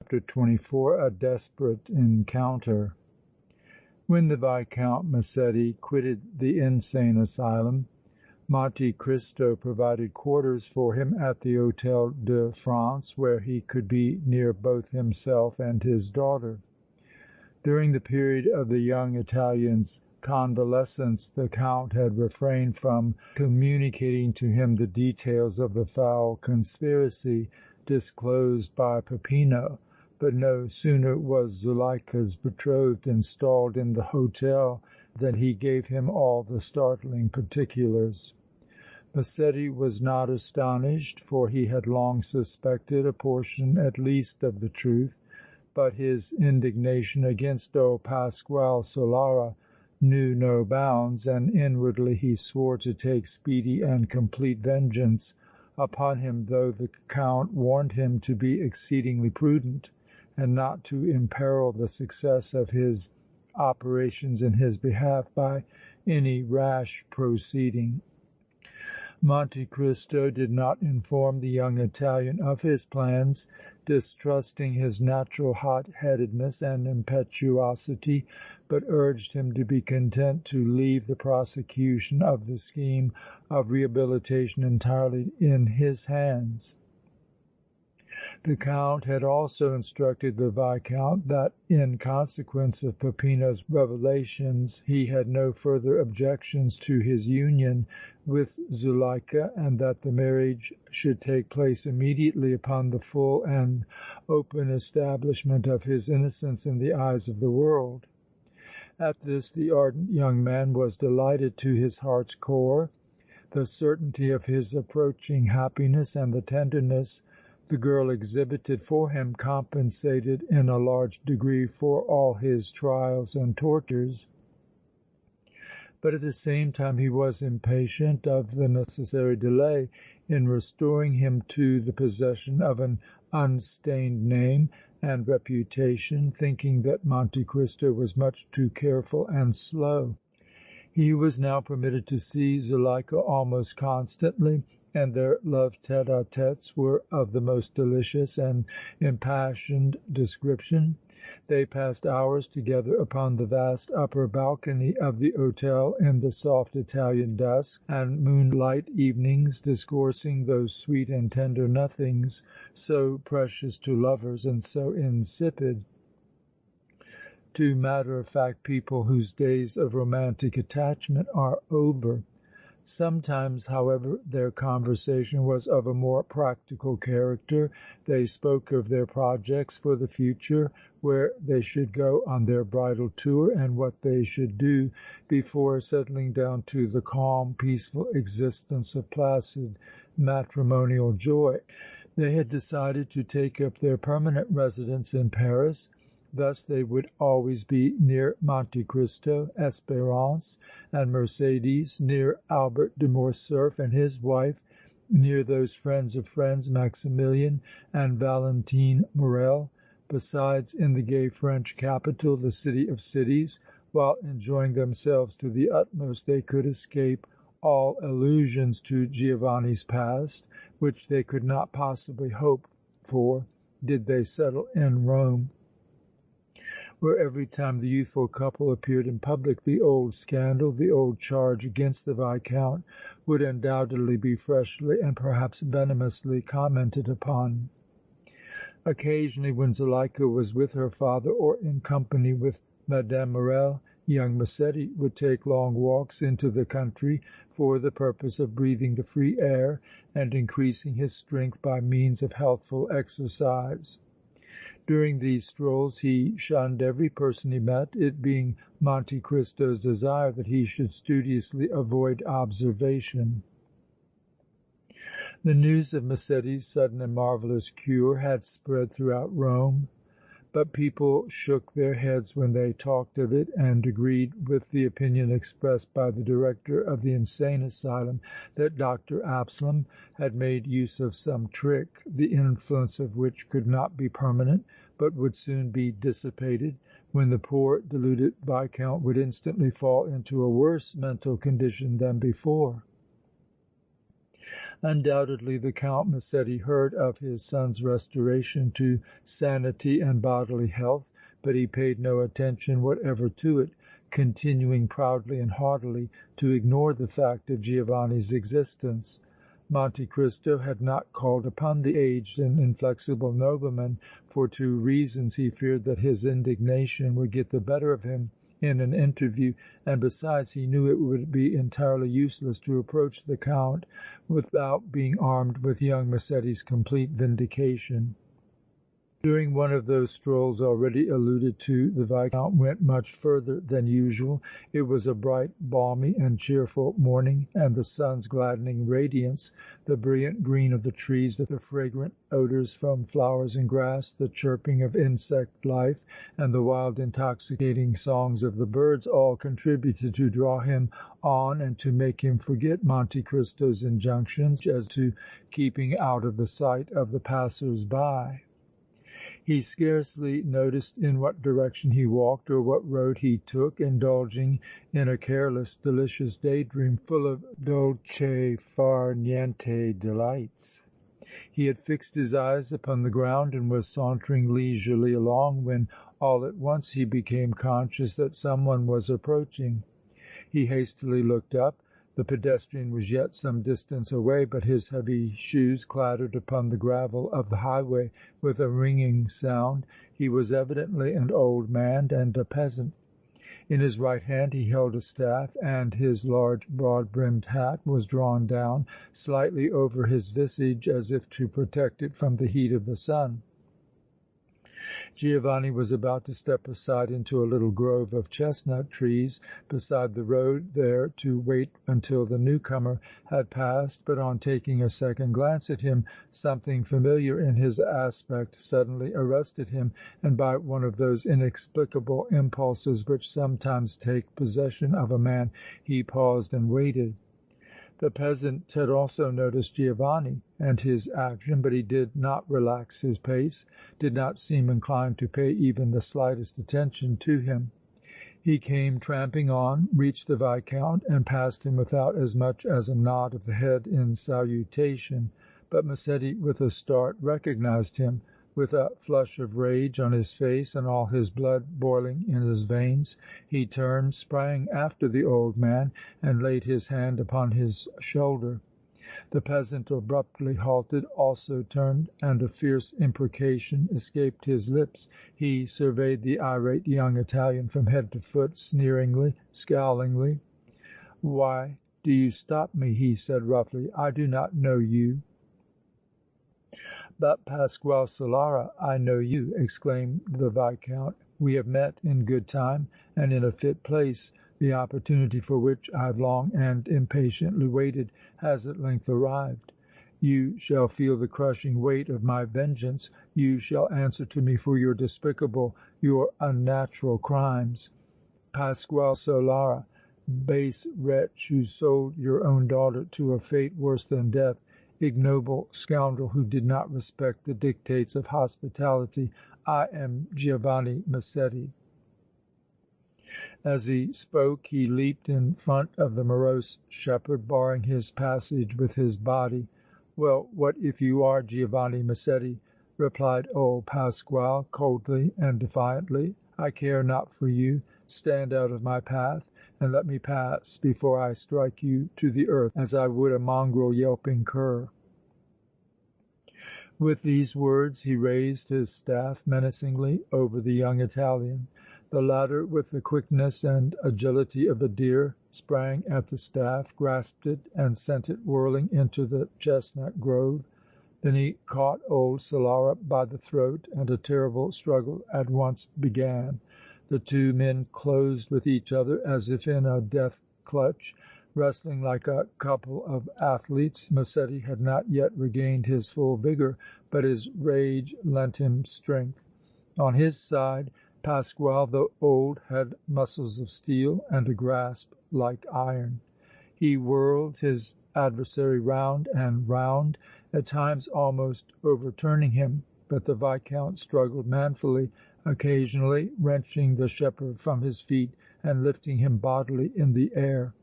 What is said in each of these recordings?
Chapter 24 A Desperate Encounter When the Viscount Massetti quitted the insane asylum, Monte Cristo provided quarters for him at the Hôtel de France, where he could be near both himself and his daughter. During the period of the young Italian's convalescence the Count had refrained from communicating to him the details of the foul conspiracy disclosed by Peppino, but no sooner was Zuleika's betrothed installed in the hôtel than he gave him all the startling particulars. Massetti was not astonished, for he had long suspected a portion at least of the truth, but his indignation against old Pasquale Solara knew no bounds, and inwardly he swore to take speedy and complete vengeance upon him, though the Count warned him to be exceedingly prudent and not to imperil the success of his operations in his behalf by any rash proceeding. Monte Cristo did not inform the young Italian of his plans, distrusting his natural hot-headedness and impetuosity, but urged him to be content to leave the prosecution of the scheme of rehabilitation entirely in his hands. The Count had also instructed the Viscount that, in consequence of Peppino's revelations, he had no further objections to his union with Zuleika and that the marriage should take place immediately upon the full and open establishment of his innocence in the eyes of the world. At this the ardent young man was delighted to his heart's core. The certainty of his approaching happiness and the tenderness the girl exhibited for him compensated in a large degree for all his trials and tortures. But at the same time he was impatient of the necessary delay in restoring him to the possession of an unstained name and reputation, thinking that Monte Cristo was much too careful and slow. He was now permitted to see Zuleika almost constantly, and their love tête-à-têtes were of the most delicious and impassioned description. They passed hours together upon the vast upper balcony of the hôtel in the soft Italian dusk and moonlight evenings, discoursing those sweet and tender nothings so precious to lovers and so insipid to matter-of-fact people whose days of romantic attachment are over. Sometimes, however, their conversation was of a more practical character. They spoke of their projects for the future, where they should go on their bridal tour, and what they should do before settling down to the calm, peaceful existence of placid matrimonial joy. They had decided to take up their permanent residence in Paris. Thus they would always be near Monte Cristo, Espérance and Mercédès, near Albert de Morcerf and his wife, near those friends of friends, Maximilian and Valentine Morrel. Besides, in the gay French capital, the city of cities, while enjoying themselves to the utmost, they could escape all allusions to Giovanni's past, which they could not possibly hope for did they settle in Rome, where every time the youthful couple appeared in public the old scandal, the old charge against the Viscount would undoubtedly be freshly and perhaps venomously commented upon. Occasionally, when Zuleika was with her father or in company with Mme. Morrel, young Massetti would take long walks into the country for the purpose of breathing the free air and increasing his strength by means of healthful exercise. During these strolls he shunned every person he met, it being Monte Cristo's desire that he should studiously avoid observation. The news of Massetti's sudden and marvellous cure had spread throughout Rome, but people shook their heads when they talked of it and agreed with the opinion expressed by the director of the insane asylum that Dr. Absalom had made use of some trick, the influence of which could not be permanent, but would soon be dissipated, when the poor deluded Viscount would instantly fall into a worse mental condition than before. Undoubtedly the Count Massetti heard of his son's restoration to sanity and bodily health, but he paid no attention whatever to it, continuing proudly and haughtily to ignore the fact of Giovanni's existence. Monte Cristo had not called upon the aged and inflexible nobleman for two reasons. He feared that his indignation would get the better of him in an interview, and besides, he knew it would be entirely useless to approach the Count without being armed with young Massetti's complete vindication. During one of those strolls already alluded to, the Viscount went much further than usual. It was a bright, balmy and cheerful morning, and the sun's gladdening radiance, the brilliant green of the trees, the fragrant odors from flowers and grass, the chirping of insect life and the wild, intoxicating songs of the birds all contributed to draw him on and to make him forget Monte Cristo's injunctions as to keeping out of the sight of the passers-by. He scarcely noticed in what direction he walked or what road he took, indulging in a careless, delicious daydream full of dolce far niente delights. He had fixed his eyes upon the ground and was sauntering leisurely along when all at once he became conscious that some one was approaching. He hastily looked up. The pedestrian was yet some distance away, but his heavy shoes clattered upon the gravel of the highway with a ringing sound. He was evidently an old man and a peasant. In his right hand he held a staff, and his large, broad-brimmed hat was drawn down slightly over his visage as if to protect it from the heat of the sun. Giovanni was about to step aside into a little grove of chestnut trees beside the road there to wait until the newcomer had passed, but on taking a second glance at him, something familiar in his aspect suddenly arrested him, and by one of those inexplicable impulses which sometimes take possession of a man, he paused and waited. The peasant had also noticed Giovanni and his action, but he did not relax his pace, did not seem inclined to pay even the slightest attention to him. He came tramping on, reached the Viscount and passed him without as much as a nod of the head in salutation, but Massetti, with a start, recognized him. With a flush of rage on his face and all his blood boiling in his veins, he turned, sprang after the old man and laid his hand upon his shoulder. The peasant abruptly halted, also turned, and a fierce imprecation escaped his lips. He surveyed the irate young Italian from head to foot, sneeringly, scowlingly. "Why do you stop me?" he said, roughly. "I do not know you." "But, Pasquale Solara, I know you!" exclaimed the Viscount. "We have met in good time and in a fit place. The opportunity for which I have long and impatiently waited has at length arrived. You shall feel the crushing weight of my vengeance. You shall answer to me for your despicable, your unnatural crimes. Pasquale Solara, base wretch who sold your own daughter to a fate worse than death, ignoble scoundrel who did not respect the dictates of hospitality, I am Giovanni Massetti." As he spoke, he leaped in front of the morose shepherd, barring his passage with his body. "Well, what if you are Giovanni Massetti?" replied old Pasquale, coldly and defiantly. "I care not for you. Stand out of my path and let me pass before I strike you to the earth as I would a mongrel yelping cur." With these words he raised his staff menacingly over the young Italian. The latter, with the quickness and agility of a deer, sprang at the staff, grasped it and sent it whirling into the chestnut grove. Then he caught old Solara by the throat and a terrible struggle at once began. The two men closed with each other as if in a death clutch, wrestling like a couple of athletes. Massetti had not yet regained his full vigor, but his rage lent him strength. On his side, Pasquale, though old, had muscles of steel and a grasp like iron. He whirled his adversary round and round, at times almost overturning him, but the Viscount struggled manfully, occasionally wrenching the shepherd from his feet and lifting him bodily in the air.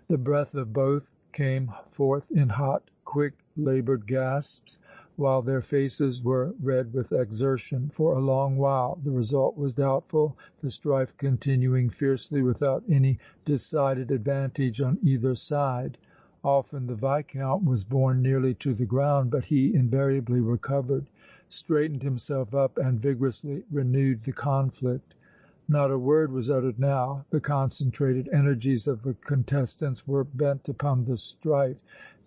The breath of both came forth in hot, quick, labored gasps, while their faces were red with exertion. For a long while the result was doubtful, the strife continuing fiercely without any decided advantage on either side. Often the Viscount was borne nearly to the ground, but he invariably recovered, straightened himself up and vigorously renewed the conflict. Not a word was uttered now. The concentrated energies of the contestants were bent upon the strife,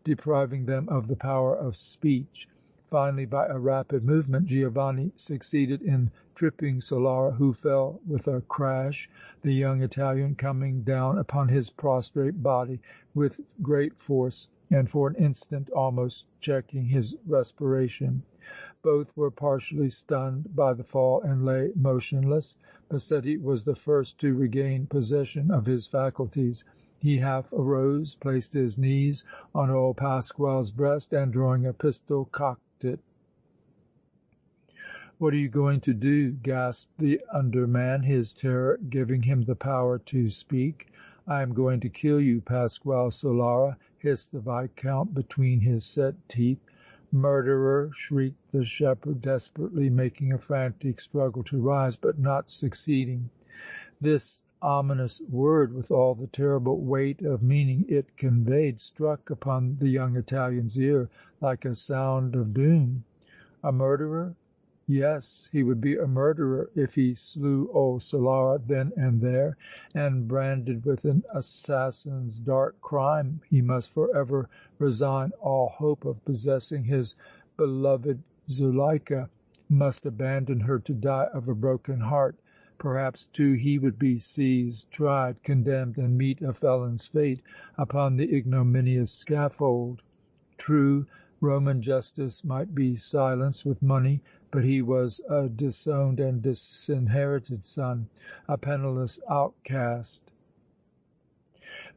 depriving them of the power of speech. Finally, by a rapid movement, Giovanni succeeded in tripping Solara, who fell with a crash, the young Italian coming down upon his prostrate body with great force and for an instant almost checking his respiration. Both were partially stunned by the fall and lay motionless. Massetti was the first to regain possession of his faculties. He half arose, placed his knees on old Pasquale's breast and, drawing a pistol, cocked it. "What are you going to do?" gasped the underman, his terror giving him the power to speak. "I am going to kill you, Pasquale Solara," hissed the Viscount between his set teeth. "Murderer!" shrieked the shepherd, desperately making a frantic struggle to rise, but not succeeding. This ominous word, with all the terrible weight of meaning it conveyed, struck upon the young Italian's ear like a sound of doom. A murderer? Yes, he would be a murderer if he slew old Solara then and there, and, branded with an assassin's dark crime, he must forever resign all hope of possessing his beloved Zuleika, must abandon her to die of a broken heart. Perhaps, too, he would be seized, tried, condemned and meet a felon's fate upon the ignominious scaffold. True, Roman justice might be silenced with money, but he was a disowned and disinherited son, a penniless outcast.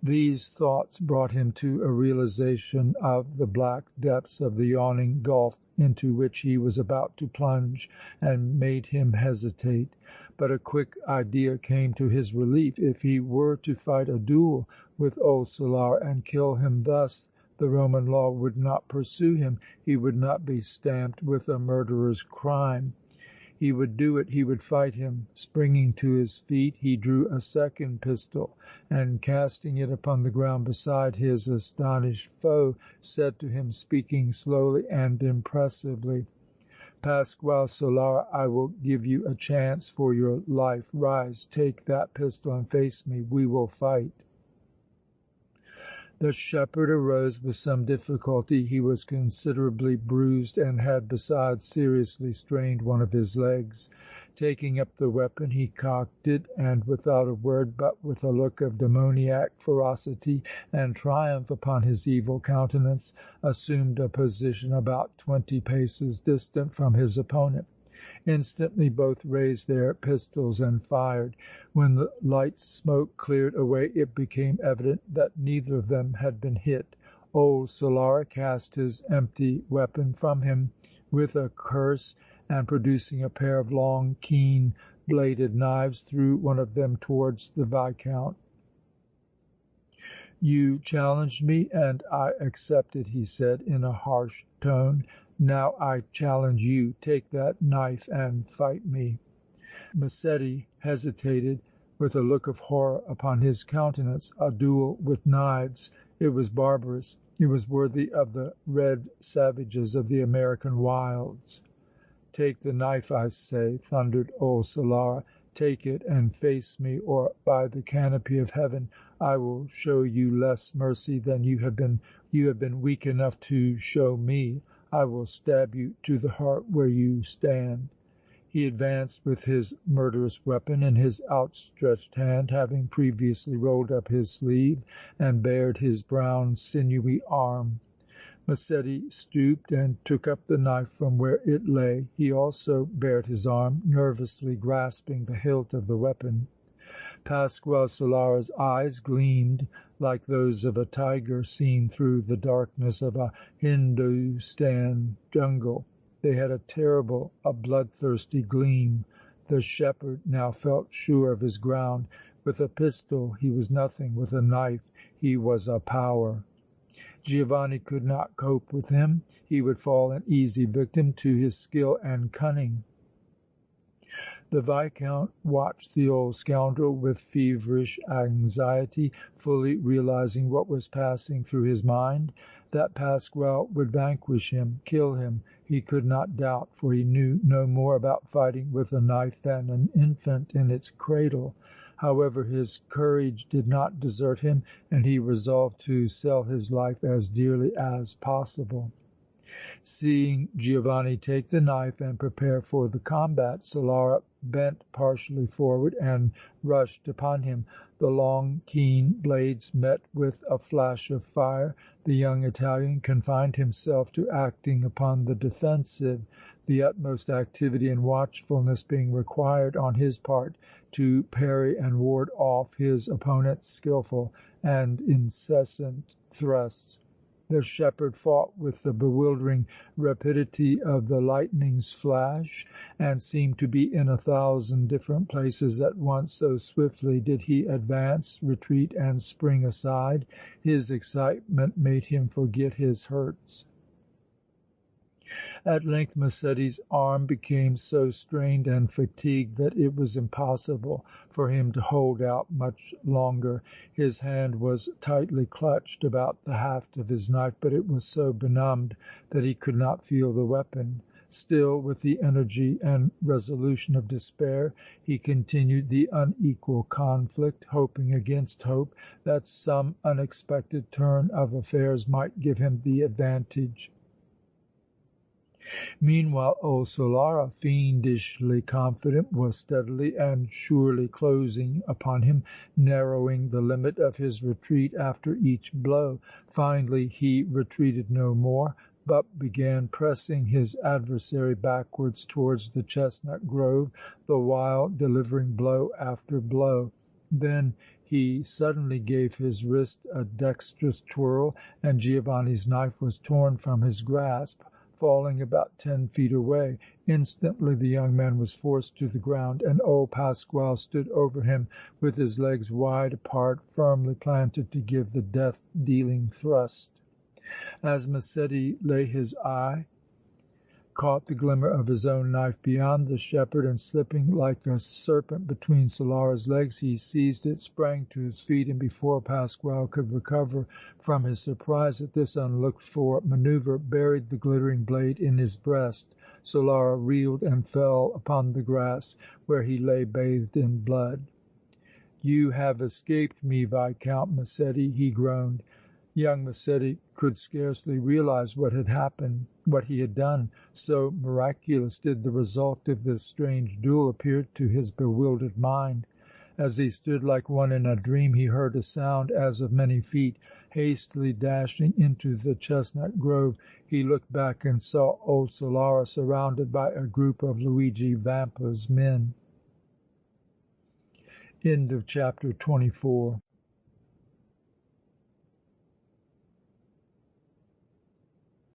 These thoughts brought him to a realization of the black depths of the yawning gulf into which he was about to plunge and made him hesitate. But a quick idea came to his relief. If he were to fight a duel with old Solara and kill him thus, the Roman law would not pursue him. He would not be stamped with a murderer's crime. He would do it. He would fight him. Springing to his feet, he drew a second pistol and, casting it upon the ground beside his astonished foe, said to him, speaking slowly and impressively: "Pasquale Solara, I will give you a chance for your life. Rise, take that pistol and face me. We will fight." The shepherd arose with some difficulty. He was considerably bruised and had besides seriously strained one of his legs. Taking up the weapon, he cocked it and, without a word, but with a look of demoniac ferocity and triumph upon his evil countenance, assumed a position about 20 paces distant from his opponent. Instantly both raised their pistols and fired. When the light smoke cleared away, it became evident that neither of them had been hit. Old Solara cast his empty weapon from him with a curse and, producing a pair of long, keen-bladed knives, threw one of them towards the Viscount. "You challenged me and I accepted," he said in a harsh tone. "Now I challenge you. Take that knife and fight me." Massetti hesitated with a look of horror upon his countenance. A duel with knives! It was barbarous. It was worthy of the red savages of the American wilds. "Take the knife, I say!" thundered old Solara. "Take it and face me, or by the canopy of heaven I will show you less mercy than you have been weak enough to show me. I will stab you to the heart where you stand." He advanced with his murderous weapon in his outstretched hand, having previously rolled up his sleeve and bared his brown, sinewy arm. Massetti stooped and took up the knife from where it lay. He also bared his arm, nervously grasping the hilt of the weapon. Pasquale Solara's eyes gleamed like those of a tiger seen through the darkness of a Hindustan jungle. They had a terrible, a bloodthirsty gleam. The shepherd now felt sure of his ground. With a pistol he was nothing. With a knife he was a power. Giovanni could not cope with him. He would fall an easy victim to his skill and cunning. The Viscount watched the old scoundrel with feverish anxiety, fully realizing what was passing through his mind. That Pasquale would vanquish him, kill him, he could not doubt, for he knew no more about fighting with a knife than an infant in its cradle. However, his courage did not desert him, and he resolved to sell his life as dearly as possible. Seeing Giovanni take the knife and prepare for the combat, Solara bent partially forward and rushed upon him. The long, keen blades met with a flash of fire. The young Italian confined himself to acting upon the defensive, the utmost activity and watchfulness being required on his part to parry and ward off his opponent's skilful and incessant thrusts. The shepherd fought with the bewildering rapidity of the lightning's flash and seemed to be in 1,000 different places at once, so swiftly did he advance, retreat and spring aside. His excitement made him forget his hurts. At length Massetti's arm became so strained and fatigued that it was impossible for him to hold out much longer. His hand was tightly clutched about the haft of his knife, but it was so benumbed that he could not feel the weapon. Still, with the energy and resolution of despair, he continued the unequal conflict, hoping against hope that some unexpected turn of affairs might give him the advantage. Meanwhile, old Solara, fiendishly confident, was steadily and surely closing upon him, narrowing the limit of his retreat after each blow. Finally, he retreated no more, but began pressing his adversary backwards towards the chestnut grove, the while delivering blow after blow. Then he suddenly gave his wrist a dexterous twirl, and Giovanni's knife was torn from his grasp, falling about 10 feet away. Instantly the young man was forced to the ground, and old Pasquale stood over him with his legs wide apart, firmly planted to give the death-dealing thrust. As Massetti lay, his eye caught the glimmer of his own knife beyond the shepherd, and slipping like a serpent between Solara's legs, he seized it, sprang to his feet, and before Pasquale could recover from his surprise at this unlooked-for manoeuvre, buried the glittering blade in his breast. Solara reeled and fell upon the grass, where he lay bathed in blood. "You have escaped me, Viscount Massetti!" he groaned. Young Massetti could scarcely realize what had happened, what he had done. So miraculous did the result of this strange duel appear to his bewildered mind. As he stood like one in a dream, he heard a sound as of many feet. Hastily dashing into the chestnut grove, he looked back and saw old Solara surrounded by a group of Luigi Vampa's men. End of chapter 24.